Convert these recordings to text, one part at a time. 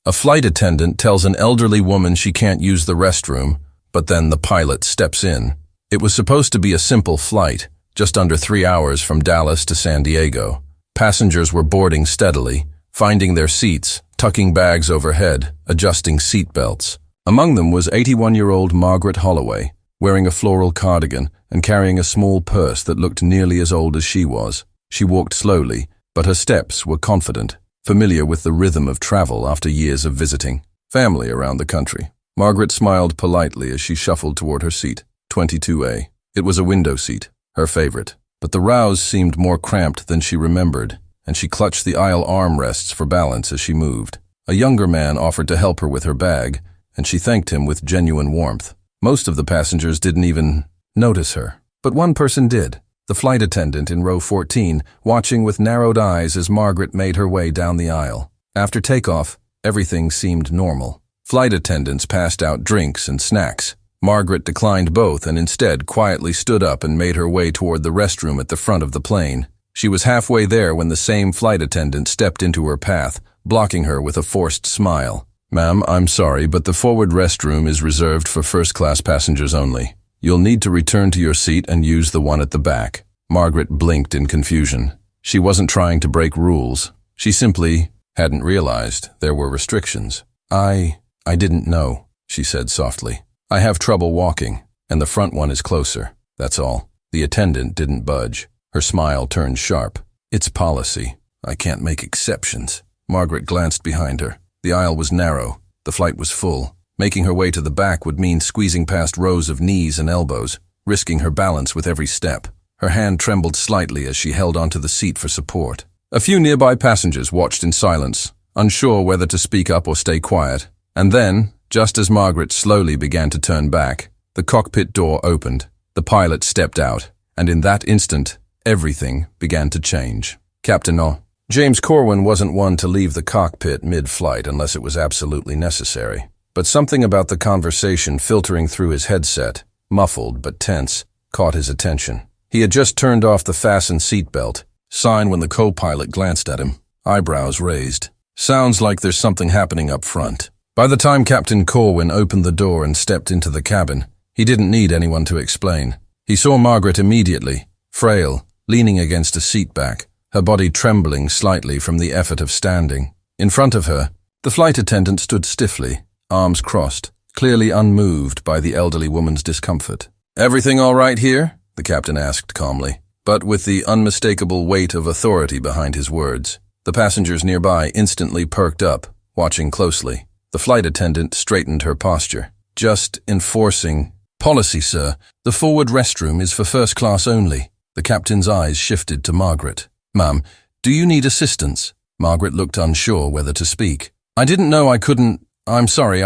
A flight attendant tells an elderly woman she can't use the restroom, but then the pilot steps in. It was supposed to be a simple flight, just under 3 hours from Dallas to San Diego. Passengers were boarding steadily, finding their seats, tucking bags overhead, adjusting seat belts. Among them was 81-year-old Margaret Holloway, wearing a floral cardigan and carrying a small purse that looked nearly as old as she was. She walked slowly, but her steps were confident, familiar with the rhythm of travel after years of visiting family around the country. Margaret smiled politely as she shuffled toward her seat, 22A. It was a window seat, her favorite, but the rows seemed more cramped than she remembered, and she clutched the aisle armrests for balance as she moved. A younger man offered to help her with her bag, and she thanked him with genuine warmth. Most of the passengers didn't even notice her, but one person did. The flight attendant in row 14, watching with narrowed eyes as Margaret made her way down the aisle. After takeoff, everything seemed normal. Flight attendants passed out drinks and snacks. Margaret declined both and instead quietly stood up and made her way toward the restroom at the front of the plane. She was halfway there when the same flight attendant stepped into her path, blocking her with a forced smile. "Ma'am, I'm sorry, but the forward restroom is reserved for first-class passengers only. You'll need to return to your seat and use the one at the back." Margaret blinked in confusion. She wasn't trying to break rules. She simply hadn't realized there were restrictions. I didn't know," she said softly. "I have trouble walking, and the front one is closer. That's all." The attendant didn't budge. Her smile turned sharp. "It's policy. I can't make exceptions." Margaret glanced behind her. The aisle was narrow. The flight was full. Making her way to the back would mean squeezing past rows of knees and elbows, risking her balance with every step. Her hand trembled slightly as she held onto the seat for support. A few nearby passengers watched in silence, unsure whether to speak up or stay quiet. And then, just as Margaret slowly began to turn back, the cockpit door opened. The pilot stepped out, and in that instant, everything began to change. Captain James Corwin wasn't one to leave the cockpit mid-flight unless it was absolutely necessary. But something about the conversation filtering through his headset, muffled but tense, caught his attention. He had just turned off the fasten seatbelt, sign when the co-pilot glanced at him, eyebrows raised. "Sounds like there's something happening up front." By the time Captain Corwin opened the door and stepped into the cabin, he didn't need anyone to explain. He saw Margaret immediately, frail, leaning against a seat back, her body trembling slightly from the effort of standing. In front of her, the flight attendant stood stiffly, arms crossed, clearly unmoved by the elderly woman's discomfort. "Everything all right here?" the captain asked calmly, but with the unmistakable weight of authority behind his words. The passengers nearby instantly perked up, watching closely. The flight attendant straightened her posture. "Just enforcing policy, sir. The forward restroom is for first class only." The captain's eyes shifted to Margaret. "Ma'am, do you need assistance?" Margaret looked unsure whether to speak. "I didn't know I couldn't. I'm sorry,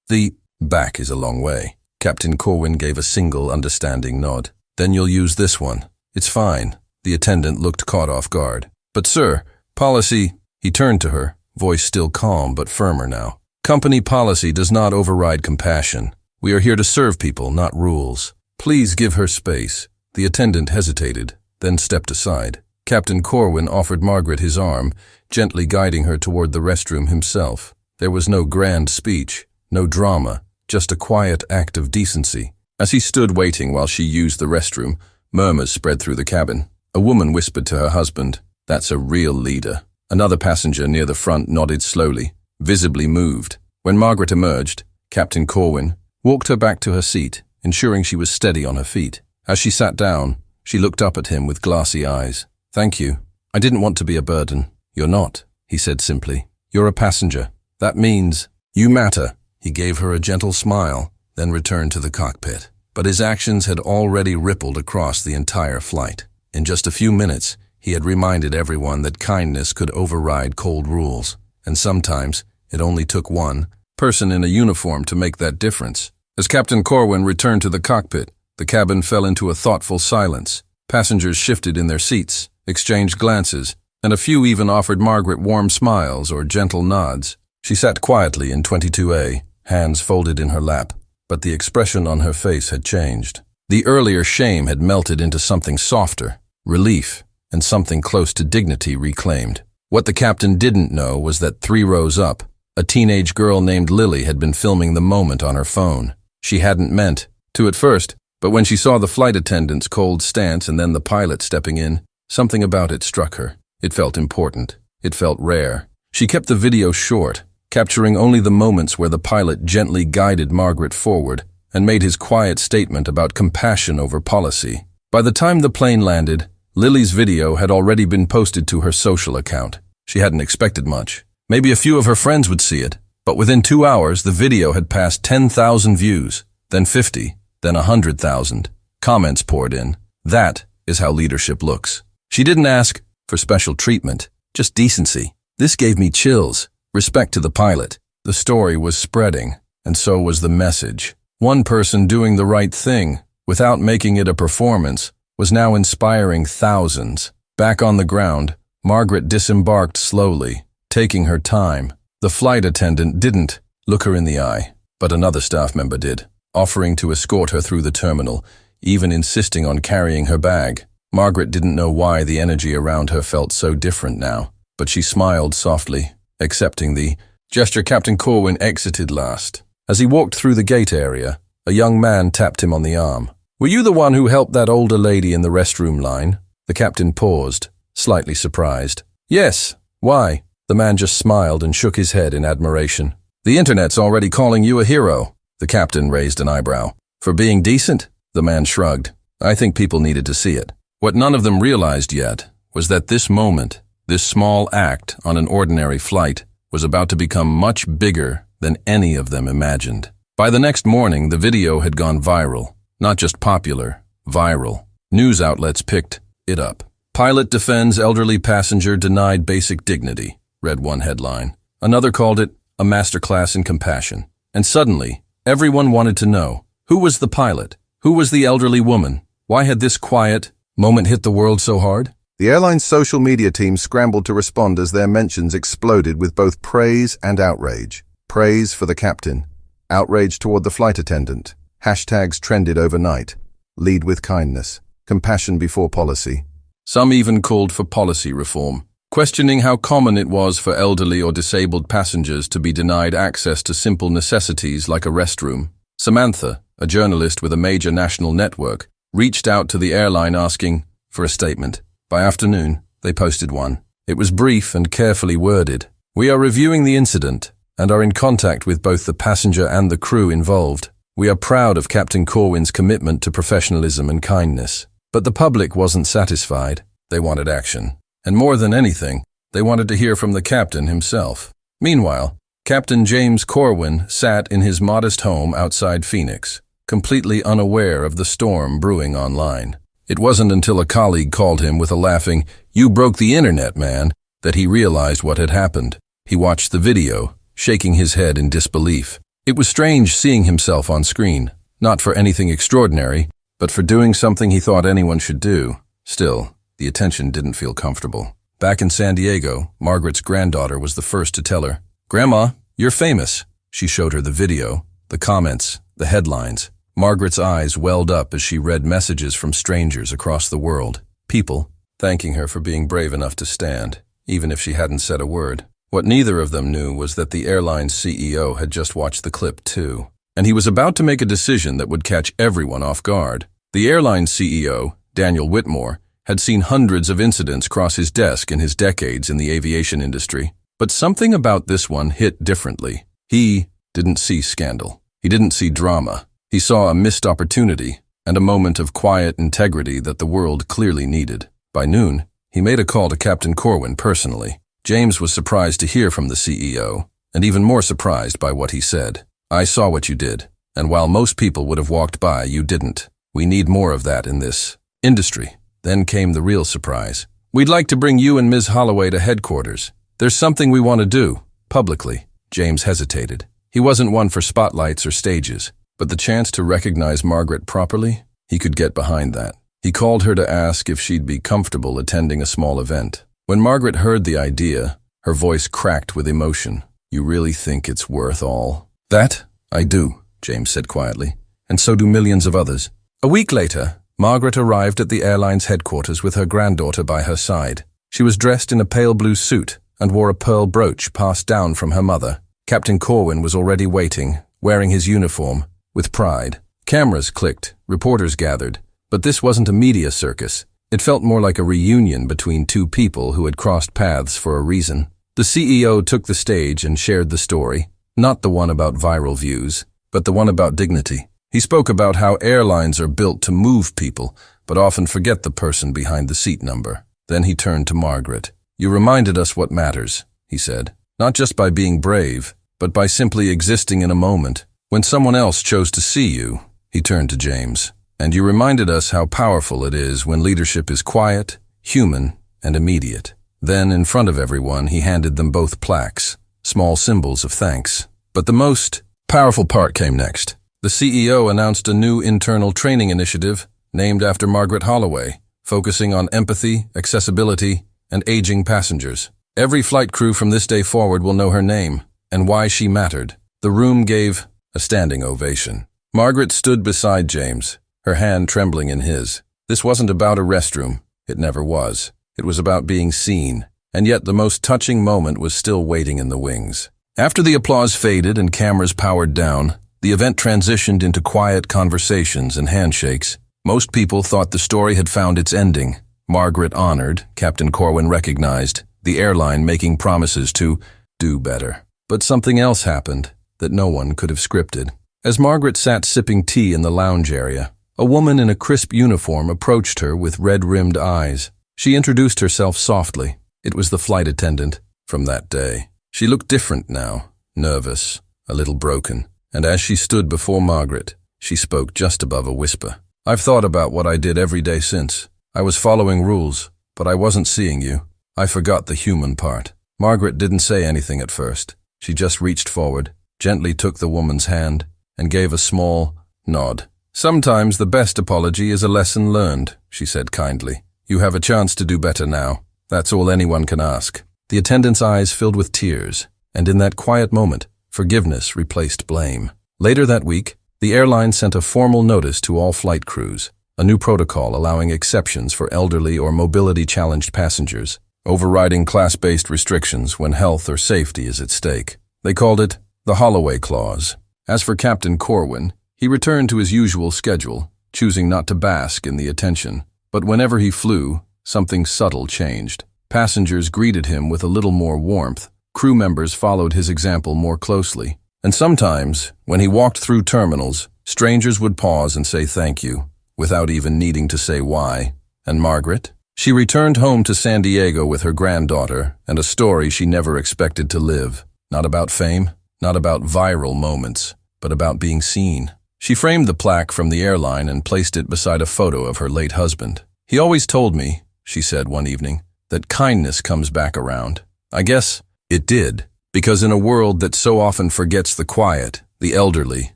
The back is a long way." Captain Corwin gave a single understanding nod. "Then you'll use this one. It's fine." The attendant looked caught off guard. "But sir, policy..." He turned to her, voice still calm but firmer now. "Company policy does not override compassion. We are here to serve people, not rules. Please give her space." The attendant hesitated, then stepped aside. Captain Corwin offered Margaret his arm, gently guiding her toward the restroom himself. There was no grand speech, no drama, just a quiet act of decency. As he stood waiting while she used the restroom, murmurs spread through the cabin. A woman whispered to her husband, "That's a real leader." Another passenger near the front nodded slowly, visibly moved. When Margaret emerged, Captain Corwin walked her back to her seat, ensuring she was steady on her feet. As she sat down, she looked up at him with glassy eyes. "Thank you. I didn't want to be a burden." "You're not," he said simply. "You're a passenger. That means you matter." He gave her a gentle smile, then returned to the cockpit. But his actions had already rippled across the entire flight. In just a few minutes, he had reminded everyone that kindness could override cold rules, and sometimes it only took one person in a uniform to make that difference. As Captain Corwin returned to the cockpit, the cabin fell into a thoughtful silence. Passengers shifted in their seats, exchanged glances, and a few even offered Margaret warm smiles or gentle nods. She sat quietly in 22A, hands folded in her lap, but the expression on her face had changed. The earlier shame had melted into something softer, relief, and something close to dignity reclaimed. What the captain didn't know was that 3 rows up, A teenage girl named Lily had been filming the moment on her phone. She hadn't meant to at first, but when she saw the flight attendant's cold stance and then the pilot stepping in, something about it struck her. It felt important. It felt rare. She kept the video short, capturing only the moments where the pilot gently guided Margaret forward and made his quiet statement about compassion over policy. By the time the plane landed, Lily's video had already been posted to her social account. She hadn't expected much. Maybe a few of her friends would see it, but within 2 hours the video had passed 10,000 views, then 50, then 100,000. Comments poured in. That is how leadership looks. She didn't ask for special treatment, just decency. This gave me chills. Respect to the pilot. The story was spreading, and so was the message. One person doing the right thing, without making it a performance, was now inspiring thousands. Back on the ground, Margaret disembarked slowly, taking her time. The flight attendant didn't look her in the eye, but another staff member did, offering to escort her through the terminal, even insisting on carrying her bag. Margaret didn't know why the energy around her felt so different now, but she smiled softly, accepting the gesture. Captain Corwin exited last. As he walked through the gate area, a young man tapped him on the arm. "Were you the one who helped that older lady in the restroom line?" The captain paused, slightly surprised. "Yes. Why?" The man just smiled and shook his head in admiration. "The internet's already calling you a hero." The captain raised an eyebrow. "For being decent?" The man shrugged. "I think people needed to see it." What none of them realized yet was that this moment, this small act on an ordinary flight, was about to become much bigger than any of them imagined. By the next morning, the video had gone viral. Not just popular, viral. News outlets picked it up. "Pilot defends elderly passenger denied basic dignity," read one headline. Another called it a masterclass in compassion. And suddenly, everyone wanted to know, who was the pilot? Who was the elderly woman? Why had this quiet moment hit the world so hard? The airline's social media team scrambled to respond as their mentions exploded with both praise and outrage. Praise for the captain, outrage toward the flight attendant. Hashtags trended overnight. Lead with kindness. Compassion before policy. Some even called for policy reform, questioning how common it was for elderly or disabled passengers to be denied access to simple necessities like a restroom. Samantha, a journalist with a major national network, reached out to the airline asking for a statement. By afternoon, they posted one. It was brief and carefully worded. "We are reviewing the incident and are in contact with both the passenger and the crew involved. We are proud of Captain Corwin's commitment to professionalism and kindness." But the public wasn't satisfied. They wanted action. And more than anything, they wanted to hear from the captain himself. Meanwhile, Captain James Corwin sat in his modest home outside Phoenix, completely unaware of the storm brewing online. It wasn't until a colleague called him with a laughing, "You broke the internet, man," that he realized what had happened. He watched the video, shaking his head in disbelief. It was strange seeing himself on screen, not for anything extraordinary, but for doing something he thought anyone should do. Still, the attention didn't feel comfortable. Back in San Diego, Margaret's granddaughter was the first to tell her, "Grandma, you're famous." She showed her the video, the comments, the headlines. Margaret's eyes welled up as she read messages from strangers across the world. People thanking her for being brave enough to stand, even if she hadn't said a word. What neither of them knew was that the airline's CEO had just watched the clip too, and he was about to make a decision that would catch everyone off guard. The airline's CEO, Daniel Whitmore, had seen hundreds of incidents cross his desk in his decades in the aviation industry. But something about this one hit differently. He didn't see scandal. He didn't see drama. He saw a missed opportunity and a moment of quiet integrity that the world clearly needed. By noon, he made a call to Captain Corwin personally. James was surprised to hear from the CEO, and even more surprised by what he said. "I saw what you did, and while most people would have walked by, you didn't. We need more of that in this industry." Then came the real surprise. "We'd like to bring you and Ms. Holloway to headquarters. There's something we want to do, publicly." James hesitated. He wasn't one for spotlights or stages, but the chance to recognize Margaret properly, he could get behind that. He called her to ask if she'd be comfortable attending a small event. When Margaret heard the idea, her voice cracked with emotion. "You really think it's worth all?" "That, I do," James said quietly, "and so do millions of others." A week later, Margaret arrived at the airline's headquarters with her granddaughter by her side. She was dressed in a pale blue suit and wore a pearl brooch passed down from her mother. Captain Corwin was already waiting, wearing his uniform, with pride. Cameras clicked, reporters gathered, but this wasn't a media circus. It felt more like a reunion between two people who had crossed paths for a reason. The CEO took the stage and shared the story, not the one about viral views, but the one about dignity. He spoke about how airlines are built to move people, but often forget the person behind the seat number. Then he turned to Margaret. "You reminded us what matters," he said, "not just by being brave, but by simply existing in a moment. When someone else chose to see you," he turned to James, "and you reminded us how powerful it is when leadership is quiet, human, and immediate." Then, in front of everyone, he handed them both plaques, small symbols of thanks. But the most powerful part came next. The CEO announced a new internal training initiative named after Margaret Holloway, focusing on empathy, accessibility, and aging passengers. Every flight crew from this day forward will know her name and why she mattered. The room gave a standing ovation. Margaret stood beside James, her hand trembling in his. This wasn't about a restroom. It never was. It was about being seen, and yet the most touching moment was still waiting in the wings. After the applause faded and cameras powered down, the event transitioned into quiet conversations and handshakes. Most people thought the story had found its ending. Margaret honored, Captain Corwin recognized, the airline making promises to do better. But something else happened that no one could have scripted. As Margaret sat sipping tea in the lounge area, a woman in a crisp uniform approached her with red-rimmed eyes. She introduced herself softly. It was the flight attendant from that day. She looked different now, nervous, a little broken, and as she stood before Margaret, she spoke just above a whisper. "I've thought about what I did every day since. I was following rules, but I wasn't seeing you. I forgot the human part." Margaret didn't say anything at first. She just reached forward, gently took the woman's hand, and gave a small nod. "Sometimes the best apology is a lesson learned," she said kindly. "You have a chance to do better now. That's all anyone can ask." The attendant's eyes filled with tears, and in that quiet moment, forgiveness replaced blame. Later that week, the airline sent a formal notice to all flight crews, a new protocol allowing exceptions for elderly or mobility-challenged passengers, overriding class-based restrictions when health or safety is at stake. They called it the Holloway Clause. As for Captain Corwin, he returned to his usual schedule, choosing not to bask in the attention. But whenever he flew, something subtle changed. Passengers greeted him with a little more warmth. Crew members followed his example more closely. And sometimes, when he walked through terminals, strangers would pause and say thank you, without even needing to say why. And Margaret? She returned home to San Diego with her granddaughter and a story she never expected to live. Not about fame, not about viral moments, but about being seen. She framed the plaque from the airline and placed it beside a photo of her late husband. "He always told me," she said one evening, "that kindness comes back around." I guess it did, because in a world that so often forgets the quiet, the elderly,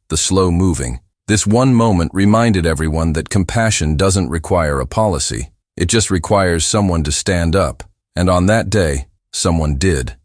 the slow-moving, this one moment reminded everyone that compassion doesn't require a policy. It just requires someone to stand up. And on that day, someone did.